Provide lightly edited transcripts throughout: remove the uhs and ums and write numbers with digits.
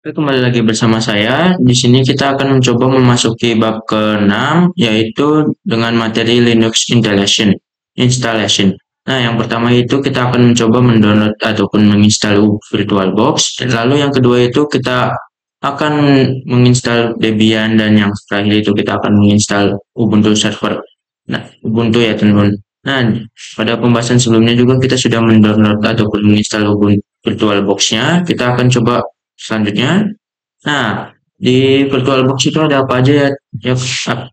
Oke, kembali lagi bersama saya. Di sini kita akan mencoba memasuki bab ke-6, yaitu dengan materi Linux Installation. Nah, yang pertama itu kita akan mencoba mendownload ataupun menginstal VirtualBox. Lalu yang kedua itu kita akan menginstal Debian, dan yang terakhir itu kita akan menginstal Ubuntu server. Nah, Ubuntu ya teman-teman. Nah, pada pembahasan sebelumnya juga kita sudah mendownload ataupun menginstal Ubuntu VirtualBox-nya. Kita akan coba selanjutnya. Nah, di VirtualBox itu ada apa aja ya? Ya,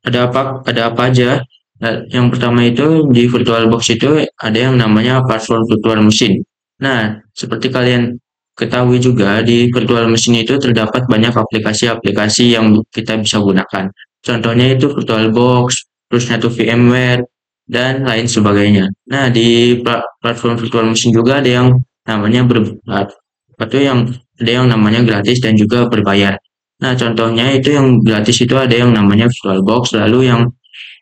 ada apa aja? Nah, yang pertama itu di VirtualBox itu ada yang namanya Platform Virtual Machine. Nah, seperti kalian ketahui juga di virtual machine itu terdapat banyak aplikasi-aplikasi yang kita bisa gunakan. Contohnya itu VirtualBox, terus satu VMware, dan lain sebagainya. Nah, di platform virtual machine juga ada yang namanya ada yang namanya gratis dan juga berbayar. Nah, contohnya itu yang gratis itu ada yang namanya VirtualBox, lalu yang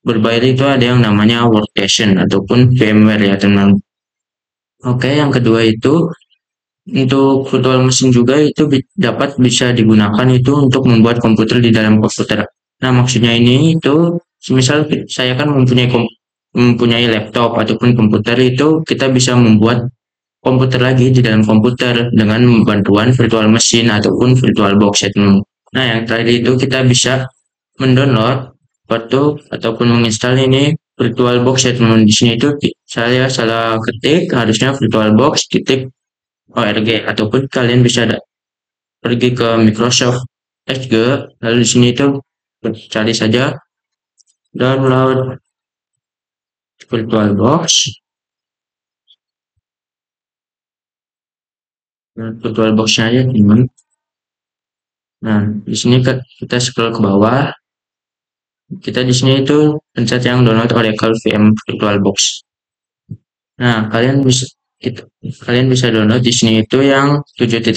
berbayar itu ada yang namanya Workstation ataupun VMware ya teman. Oke, yang kedua itu untuk virtual machine juga itu dapat bisa digunakan itu untuk membuat komputer di dalam komputer. Nah, maksudnya ini itu semisal saya kan mempunyai laptop ataupun komputer, itu kita bisa membuat komputer lagi di dalam komputer dengan bantuan virtual machine ataupun VirtualBox ya teman. Nah, yang terakhir itu kita bisa mendownload ataupun menginstal ini VirtualBox ya teman. Di sini itu saya salah ketik, harusnya VirtualBox titik org, ataupun kalian bisa pergi ke Microsoft Edge, lalu di sini itu cari saja download VirtualBox. VirtualBox-nya aja teman. Nah, di sini kita scroll ke bawah. Kita di sini itu pencet yang download Oracle VM VirtualBox. Nah, kalian bisa download di sini itu yang 7.1,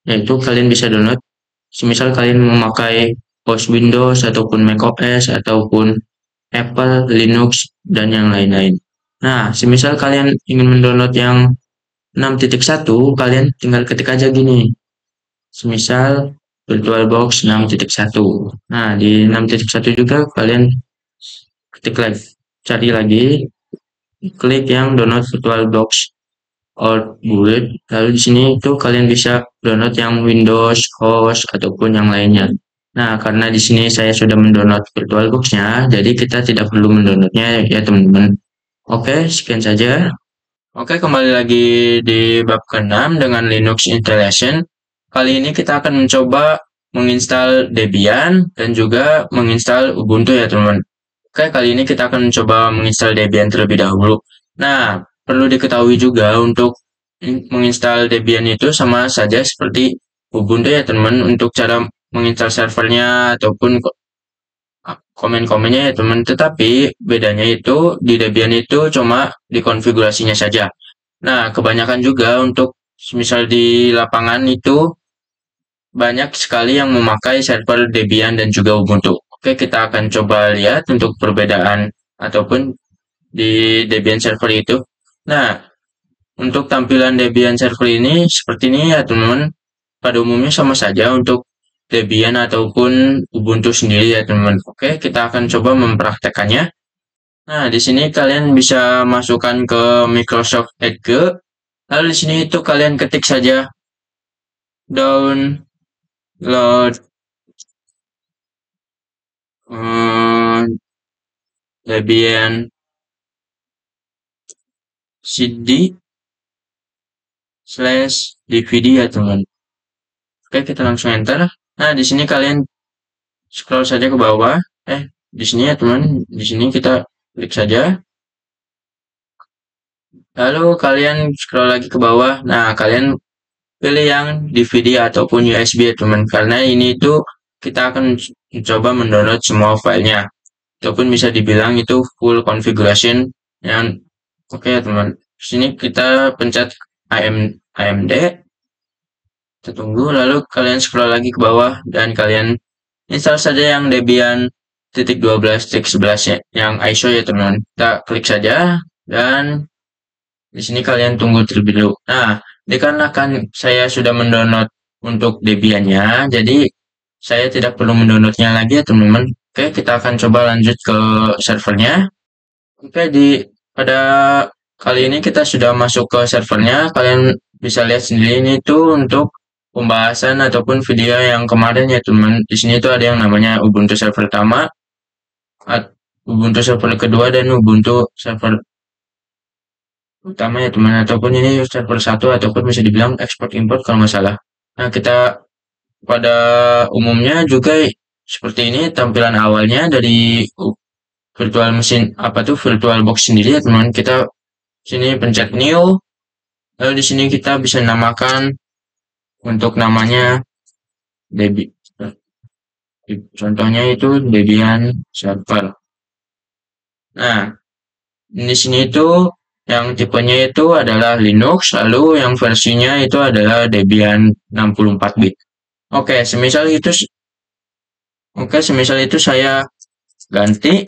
yaitu kalian bisa download semisal kalian memakai OS Windows ataupun macOS ataupun Apple, Linux, dan yang lain-lain. Nah, semisal kalian ingin mendownload yang 6.1, kalian tinggal ketik aja gini. Semisal VirtualBox 6.1. Nah, di 6.1 juga kalian ketik lagi, cari lagi, klik yang download VirtualBox or boot. Lalu di sini itu kalian bisa download yang Windows, host, ataupun yang lainnya. Nah, karena di sini saya sudah mendownload VirtualBox-nya, jadi kita tidak perlu mendownloadnya ya teman-teman. Oke, sekian saja. Oke, kembali lagi di bab ke-6 dengan Linux Installation. Kali ini kita akan mencoba menginstal Debian dan juga menginstal Ubuntu ya teman-teman. Oke, kali ini kita akan mencoba menginstal Debian terlebih dahulu. Nah, perlu diketahui juga untuk menginstal Debian itu sama saja seperti Ubuntu ya teman-teman. Untuk cara menginstal servernya ataupun komen-komennya ya teman, tetapi bedanya itu di Debian itu cuma di konfigurasinya saja. Nah, kebanyakan juga untuk misal di lapangan itu banyak sekali yang memakai server Debian dan juga Ubuntu. Oke, kita akan coba lihat untuk perbedaan ataupun di Debian server itu. Nah, untuk tampilan Debian server ini seperti ini ya teman-teman. Pada umumnya sama saja untuk Debian ataupun Ubuntu sendiri ya teman-teman. Oke, kita akan coba mempraktekannya. Nah, di sini kalian bisa masukkan ke Microsoft Edge. Lalu di sini itu kalian ketik saja download Debian cd/dvd ya teman. Oke, kita langsung enter. Nah, di sini kalian scroll saja ke bawah. Di sini ya teman, di sini kita klik saja. Lalu kalian scroll lagi ke bawah. Nah, kalian pilih yang DVD ataupun USB ya teman. Karena ini itu kita akan mencoba mendownload semua filenya. Ataupun bisa dibilang itu full configuration yang oke ya teman. Di sini kita pencet AMD. Kita tunggu, lalu kalian scroll lagi ke bawah dan kalian install saja yang Debian .12.11 ya, yang ISO ya teman. Kita klik saja dan di sini kalian tunggu terlebih dahulu. Nah, dikarenakan saya sudah mendownload untuk Debian-nya. Jadi saya tidak perlu mendownloadnya lagi ya teman-teman. Oke, kita akan coba lanjut ke servernya. Oke, pada kali ini kita sudah masuk ke servernya. Kalian bisa lihat sendiri ini tuh untuk pembahasan ataupun video yang kemarin ya teman. Di sini tuh ada yang namanya Ubuntu server pertama, Ubuntu server kedua, dan Ubuntu server utama ya teman. Ataupun ini server 1 ataupun bisa dibilang export import kalau nggak salah. Nah, kita pada umumnya juga seperti ini tampilan awalnya dari virtual mesin VirtualBox sendiri ya teman. Kita sini pencet new, lalu di sini kita bisa namakan untuk namanya Debian. Contohnya itu Debian server. Nah, di sini itu yang tipenya itu adalah Linux, lalu yang versinya itu adalah Debian 64 bit. Oke, semisal itu saya ganti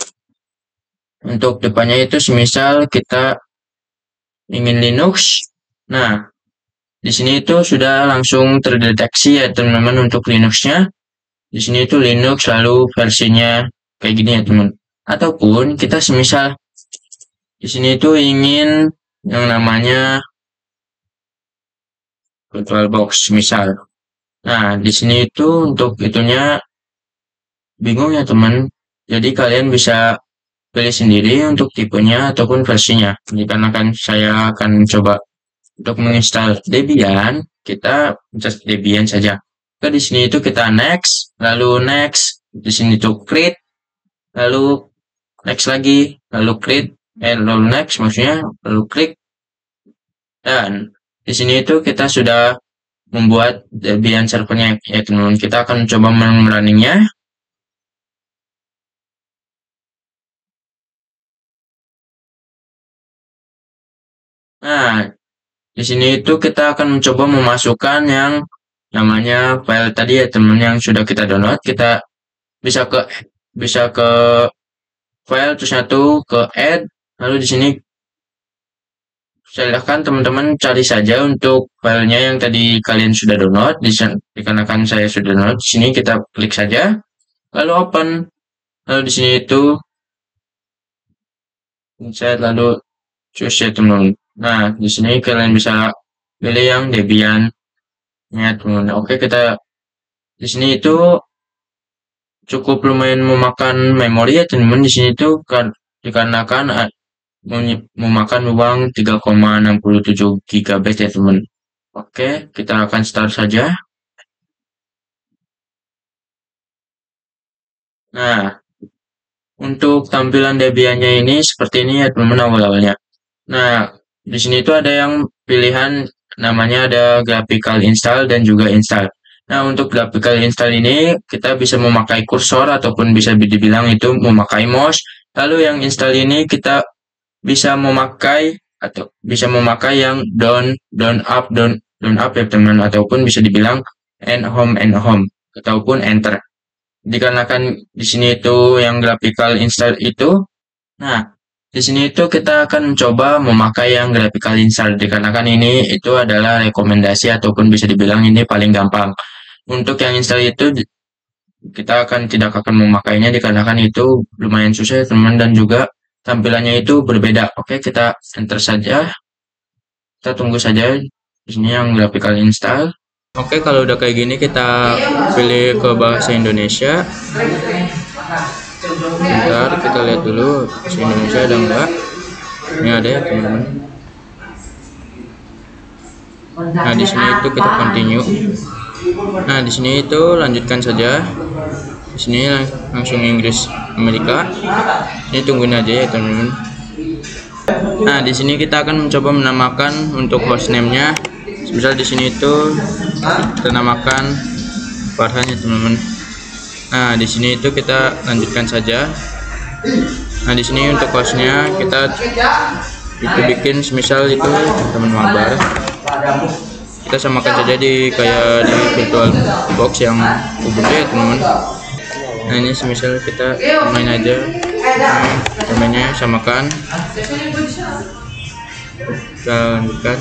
untuk depannya itu semisal kita ingin Linux. Nah, di sini itu sudah langsung terdeteksi ya teman-teman untuk Linux-nya. Di sini itu Linux lalu versinya kayak gini ya teman. Ataupun kita semisal di sini itu ingin yang namanya VirtualBox misal. Nah, di sini itu untuk itunya bingung ya teman. Jadi kalian bisa pilih sendiri untuk tipenya ataupun versinya. Dikarenakan saya akan coba untuk menginstal Debian, kita pencet Debian saja. Oke, di sini itu kita next, lalu next, di sini itu create, lalu next lagi, lalu create, lalu next maksudnya, lalu klik, dan di sini itu kita sudah membuat Debian servernya ya teman-teman. Kita akan coba merunningnya. Nah, di sini itu kita akan mencoba memasukkan yang namanya file tadi ya teman yang sudah kita download. Kita bisa ke file, terus satu ke add, lalu di sini silahkan teman-teman cari saja untuk filenya yang tadi kalian sudah download. Dikarenakan saya sudah download, di sini kita klik saja, lalu open, lalu di sini itu saya lalu choose ya teman-teman. Nah, di sini kalian bisa pilih yang Debian ya teman-teman. Oke, kita di sini itu cukup lumayan memakan memori ya teman-teman. Di sini itu dikarenakan memakan uang 3,67 GB ya teman. Oke, kita akan start saja. Nah, untuk tampilan Debian-nya ini seperti ini ya teman-teman awal-awalnya. Nah, di sini itu ada yang pilihan namanya ada graphical install dan juga install. Nah, untuk graphical install ini kita bisa memakai kursor ataupun bisa dibilang itu memakai mouse. Lalu yang install ini kita bisa memakai yang down up ya teman, ataupun bisa dibilang end home ataupun enter. Dikarenakan di sini itu yang graphical install itu, nah di sini itu kita akan mencoba memakai yang graphical install dikarenakan ini itu adalah rekomendasi ataupun bisa dibilang ini paling gampang. Untuk yang install itu kita tidak akan memakainya dikarenakan itu lumayan susah ya teman, dan juga tampilannya itu berbeda. Oke, kita enter saja. Kita tunggu saja di sini yang graphical install. Oke, kalau udah kayak gini kita pilih ke bahasa Indonesia. Bentar, kita lihat dulu bahasa Indonesia ada enggak. Ini ada ya teman-teman. Nah, di sini itu kita continue. Nah, di sini itu lanjutkan saja. Di sini langsung Inggris Amerika. Ini tungguin aja ya teman-teman. Nah, di sini kita akan mencoba menamakan untuk hostname-nya. Misal di sini itu kita namakan Farhan ya teman-teman. Nah, di sini itu kita lanjutkan saja. Nah, di sini untuk hostnya kita itu bikin semisal itu teman mabar. Kita samakan saja kayak di VirtualBox yang Ubuntu ya teman-teman. Nah, ini semisal kita main aja, namanya samakan. Kita lanjutkan.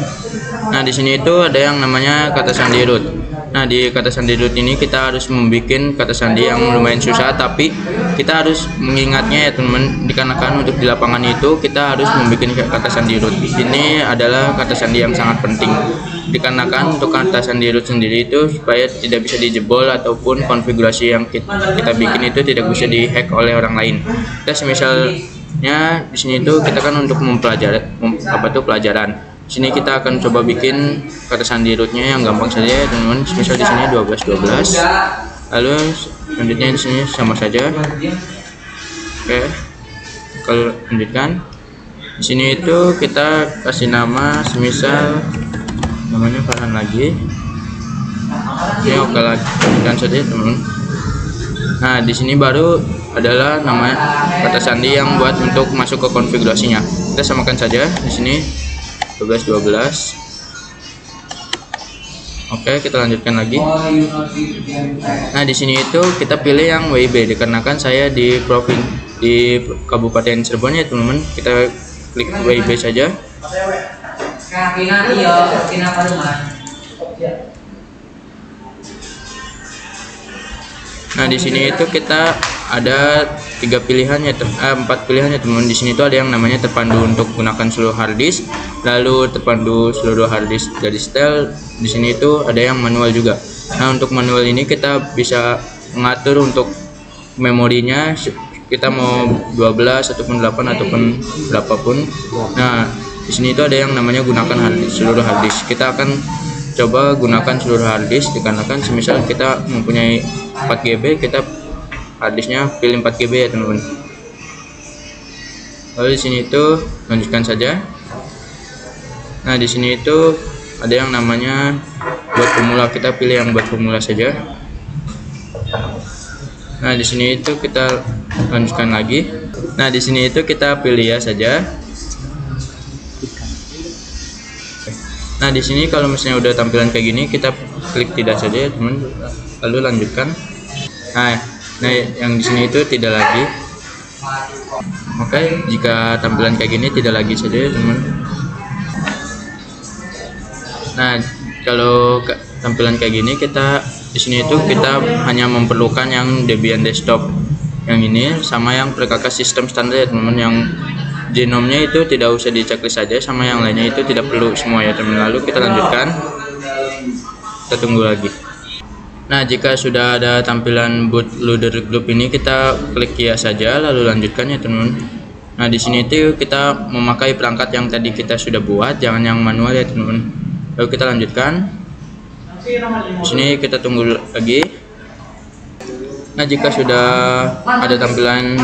Nah, di sini itu ada yang namanya kata sandi root. Nah, di kata sandi root ini kita harus membuat kata sandi yang lumayan susah, tapi kita harus mengingatnya ya teman-teman, dikarenakan untuk di lapangan itu kita harus membuat kata sandi root. Ini adalah kata sandi yang sangat penting, dikarenakan untuk kata sandi root sendiri itu supaya tidak bisa dijebol ataupun konfigurasi yang kita bikin itu tidak bisa dihack oleh orang lain. Kita misalnya di sini itu kita kan untuk mempelajari pelajaran. Sini kita akan coba bikin kata sandi rootnya yang gampang saja ya teman-teman. Misal di sini 12 12. Lalu selanjutnya di sini sama saja. Oke. Kalau lanjutkan di sini itu kita kasih nama, semisal namanya Farhan lagi. Ini oke, lanjutkan saja teman-teman. Nah, di sini baru adalah nama kata sandi yang buat untuk masuk ke konfigurasinya. Kita samakan saja di sini 12 12. Oke, kita lanjutkan lagi. Nah, di sini itu kita pilih yang WIB, dikarenakan saya di Kabupaten Cirebon ya teman-teman. Kita klik WIB saja. Nah, di sini itu kita ada 4 pilihan ya teman-teman. Di sini itu ada yang namanya terpandu untuk gunakan seluruh harddisk, lalu terpandu seluruh harddisk dari setel. Di sini itu ada yang manual juga. Nah, untuk manual ini kita bisa mengatur untuk memorinya, kita mau 12 ataupun 8 ataupun berapapun. Nah, di sini itu ada yang namanya gunakan seluruh harddisk. Kita akan coba gunakan seluruh harddisk, dikarenakan semisal kita mempunyai 4 GB, kita harddisknya pilih 4 GB ya teman-teman. Lalu di sini itu lanjutkan saja. Nah, di sini itu ada yang namanya buat formula, kita pilih yang buat formula saja. Nah, di sini itu kita lanjutkan lagi. Nah, di sini itu kita pilih ya saja. Nah, di sini kalau misalnya udah tampilan kayak gini, kita klik tidak saja ya teman, lalu lanjutkan. Nah, yang di sini itu tidak lagi. Oke, jika tampilan kayak gini tidak lagi saja ya teman. Nah, kalau tampilan kayak gini, kita di sini itu kita hanya memerlukan yang Debian desktop yang ini sama yang perkakas sistem standar ya teman-teman. Yang genomnya itu tidak usah diceklis saja, sama yang lainnya itu tidak perlu semua ya teman. Lalu kita lanjutkan, kita tunggu lagi. Nah, jika sudah ada tampilan bootloader group ini, kita klik ya saja lalu lanjutkan ya teman. Nah, di sini itu kita memakai perangkat yang tadi kita sudah buat, jangan yang manual ya teman. Lalu kita lanjutkan. Di sini kita tunggu lagi. Nah, jika sudah ada tampilan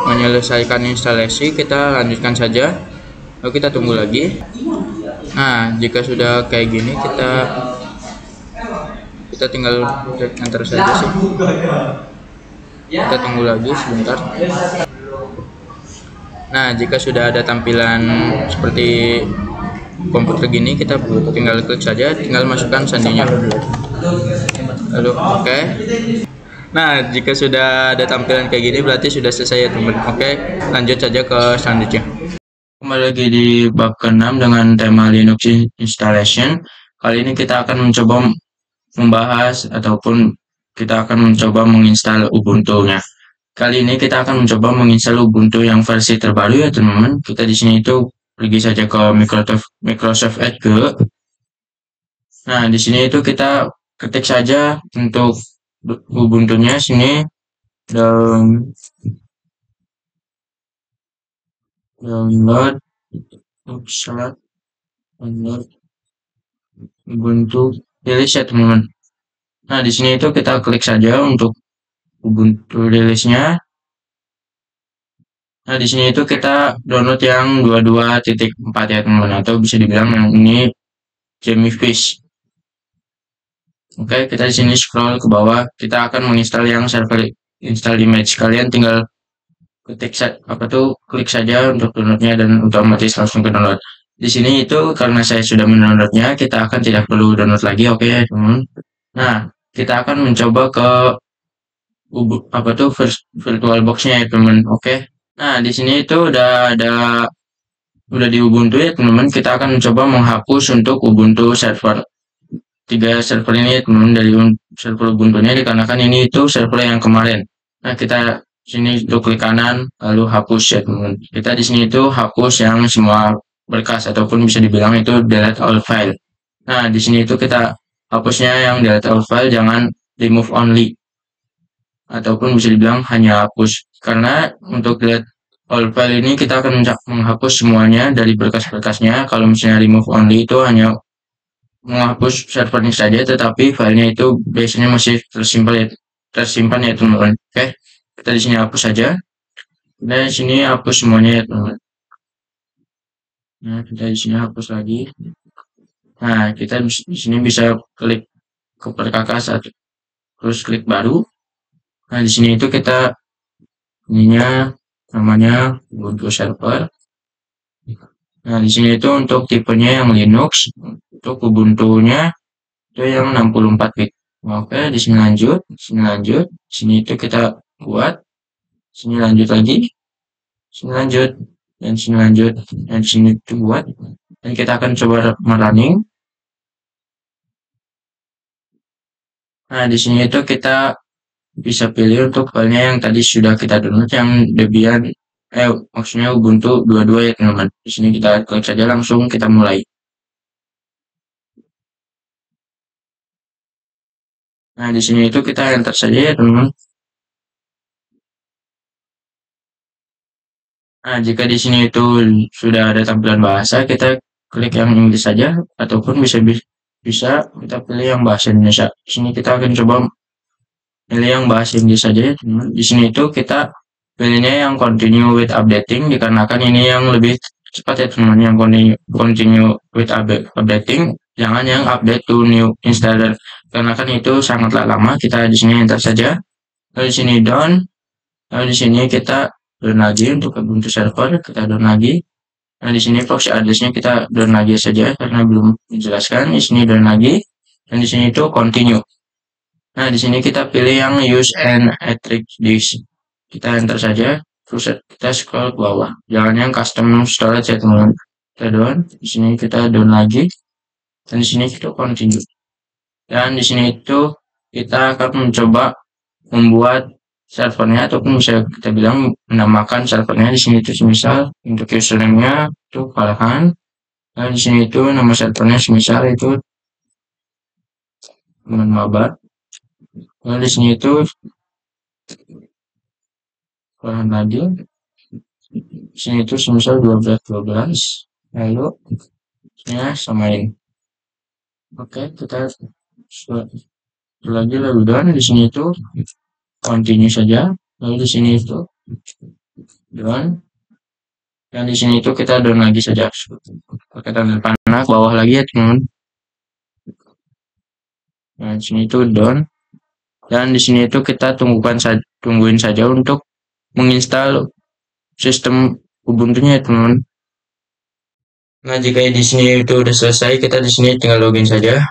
menyelesaikan instalasi, kita lanjutkan saja. Lalu kita tunggu lagi. Nah, jika sudah kayak gini, kita tinggal enter saja sih. Kita tunggu lagi sebentar. Nah, jika sudah ada tampilan seperti komputer gini, kita tinggal klik saja, tinggal masukkan sandinya. Lalu oke. Nah, jika sudah ada tampilan kayak gini berarti sudah selesai ya teman. Oke, lanjut saja ke selanjutnya. Kembali lagi di bab ke-6 dengan tema Linux installation. Kali ini kita akan mencoba membahas ataupun kita akan mencoba menginstal Ubuntu-nya. Kali ini kita akan mencoba menginstal Ubuntu yang versi terbaru ya teman-teman. Kita di sini itu pergi saja ke Microsoft Edge. Nah, di sini itu kita ketik saja untuk Ubuntu-nya sini download Ubuntu release ya teman-teman. Nah, di sini itu kita klik saja untuk Ubuntu release-nya. Nah, di sini itu kita download yang 22.4 ya teman-teman, atau bisa dibilang yang ini Jellyfish. Oke, kita di sini scroll ke bawah. Kita akan menginstal yang server install image. Kalian tinggal ketik klik saja untuk downloadnya dan otomatis langsung ke download. Di sini itu karena saya sudah mendownloadnya, kita akan tidak perlu download lagi. Oke ya teman. Nah, kita akan mencoba ke VirtualBox-nya ya teman. Oke. Nah, di sini itu udah di Ubuntu ya teman-teman. Kita akan mencoba menghapus untuk Ubuntu server. tiga server ini ya teman, dari server Ubuntu-nya, dikarenakan ini itu server yang kemarin. Nah, kita sini itu klik kanan lalu hapus ya teman. Kita di sini itu hapus yang semua berkas ataupun bisa dibilang itu delete all file. Nah, di sini itu kita hapusnya yang delete all file, jangan remove only ataupun bisa dibilang hanya hapus. Karena untuk delete all file ini kita akan menghapus semuanya dari berkas-berkasnya. Kalau misalnya remove only itu hanya menghapus servernya saja, tetapi filenya itu biasanya masih tersimpan ya teman-teman. Oke, kita di sini hapus saja. Dan di sini hapus semuanya ya teman-teman. Nah, kita di sini hapus lagi. Nah, kita di sini bisa klik ke perkakas terus klik baru. Nah, di sini itu kita ininya namanya Ubuntu server. Nah, di sini itu untuk tipenya yang Linux, untuk Ubuntu-nya itu yang 64 bit. Oke, di sini lanjut, di sini lanjut, di sini itu kita buat, di sini lanjut lagi, di sini lanjut, dan di sini lanjut, dan di sini itu buat. Dan kita akan coba running. Nah, di sini itu kita bisa pilih untuk filenya yang tadi sudah kita download, yang Debian, maksudnya Ubuntu 22 ya teman-teman. Di sini kita klik saja, langsung kita mulai. Nah, di sini itu kita enter saja ya teman-teman. Nah, jika di sini itu sudah ada tampilan bahasa, kita klik yang Inggris saja, ataupun bisa kita pilih yang bahasa Indonesia. Di sini kita akan coba pilih yang bahasa Inggris saja ya teman-teman. Di sini itu kita pilihnya yang continue with updating, dikarenakan ini yang lebih cepat ya teman-teman, yang continue with updating, jangan yang update to new installer, karena kan itu sangatlah lama. Kita di sini enter saja, lalu di sini down, lalu di sini kita down lagi untuk Ubuntu server, kita down lagi. Nah, di sini proxy address-nya kita down lagi saja karena belum dijelaskan. Di sini down lagi, dan di sini itu continue. Nah, di sini kita pilih yang use and attribute disk. Kita enter saja, terus kita scroll ke bawah. Jangan yang custom storage ya teman-teman. Kita down, di sini kita down lagi, dan di sini kita continue. Dan di sini itu kita akan mencoba membuat servernya, ataupun bisa kita bilang menamakan servernya. Di sini itu semisal untuk username-nya itu Farhan. Dan di sini itu nama servernya semisal itu teman mabar. Lalu di sini itu Farhan lagi. Di sini itu semisal 1212. Lalu ya samain. Oke, kita lagi lalu down. Di sini itu continue saja. Lalu di sini itu down. Dan di sini itu kita down lagi saja. Pakai tanda panah ke bawah lagi ya teman. Nah, di sini itu down. Dan di sini itu kita tungguin saja untuk menginstal sistem Ubuntu-nya ya teman. Nah, jika di sini itu udah selesai, kita di sini tinggal login saja.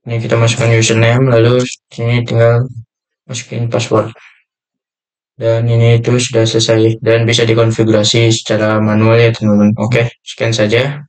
Ini kita masukkan username, lalu sini tinggal masukin password. Dan ini itu sudah selesai dan bisa dikonfigurasi secara manual ya teman-teman. Oke, sekian saja.